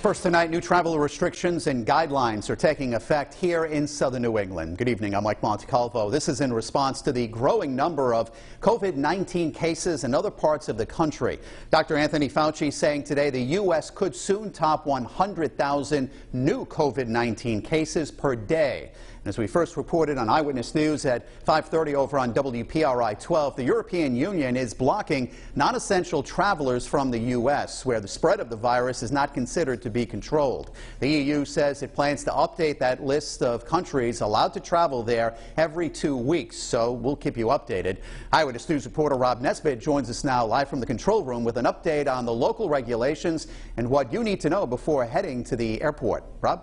First tonight, new travel restrictions and guidelines are taking effect here in southern New England. Good evening, I'm Mike Montecalvo. This is in response to the growing number of COVID-19 cases in other parts of the country. Dr. Anthony Fauci saying today the U.S. could soon top 100,000 new COVID-19 cases per day. As we first reported on Eyewitness News at 5:30 over on WPRI 12, the European Union is blocking non-essential travelers from the U.S., where the spread of the virus is not considered to be controlled. The EU says it plans to update that list of countries allowed to travel there every 2 weeks, so we'll keep you updated. Eyewitness News reporter Rob Nesbitt joins us now live from the control room with an update on the local regulations and what you need to know before heading to the airport. Rob?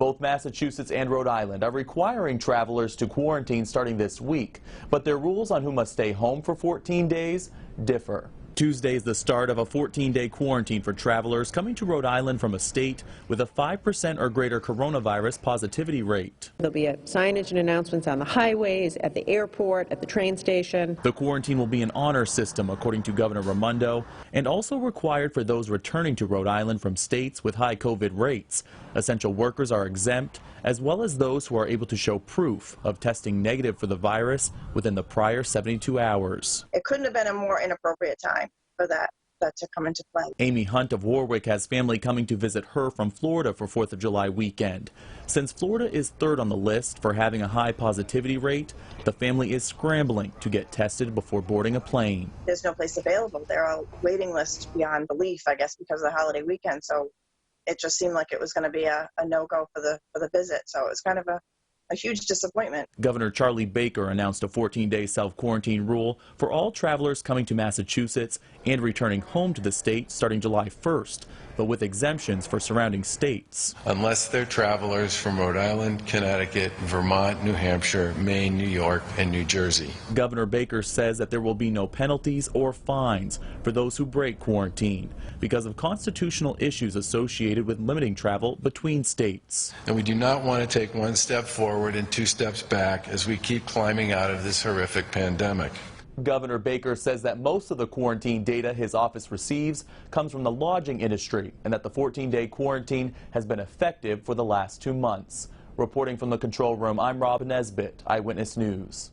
Both Massachusetts and Rhode Island are requiring travelers to quarantine starting this week, but their rules on who must stay home for 14 days differ. Tuesday is the start of a 14-day quarantine for travelers coming to Rhode Island from a state with a 5% or greater coronavirus positivity rate. There'll be signage and announcements on the highways, at the airport, at the train station. The quarantine will be an honor system, according to Governor Raimondo, and also required for those returning to Rhode Island from states with high COVID rates. Essential workers are exempt, as well as those who are able to show proof of testing negative for the virus within the prior 72 hours. It couldn't have been a more inappropriate time for that to come into play. Amy Hunt of Warwick has family coming to visit her from Florida for 4th of July weekend. Since Florida is third on the list for having a high positivity rate, the family is scrambling to get tested before boarding a plane. There's no place available. There are waiting lists beyond belief, I guess, because of the holiday weekend. So it just seemed like it was going to be a no-go for the visit. So it was kind of a huge disappointment. Governor Charlie Baker announced a 14-day self-quarantine rule for all travelers coming to Massachusetts and returning home to the state starting July 1st, but with exemptions for surrounding states. Unless they're travelers from Rhode Island, Connecticut, Vermont, New Hampshire, Maine, New York, and New Jersey. Governor Baker says that there will be no penalties or fines for those who break quarantine because of constitutional issues associated with limiting travel between states. And we do not want to take one step forward and 2 steps back as we keep climbing out of this horrific pandemic. Governor Baker says that most of the quarantine data his office receives comes from the lodging industry and that the 14-day quarantine has been effective for the last 2 months. Reporting from the control room, I'm Rob Nesbitt, Eyewitness News.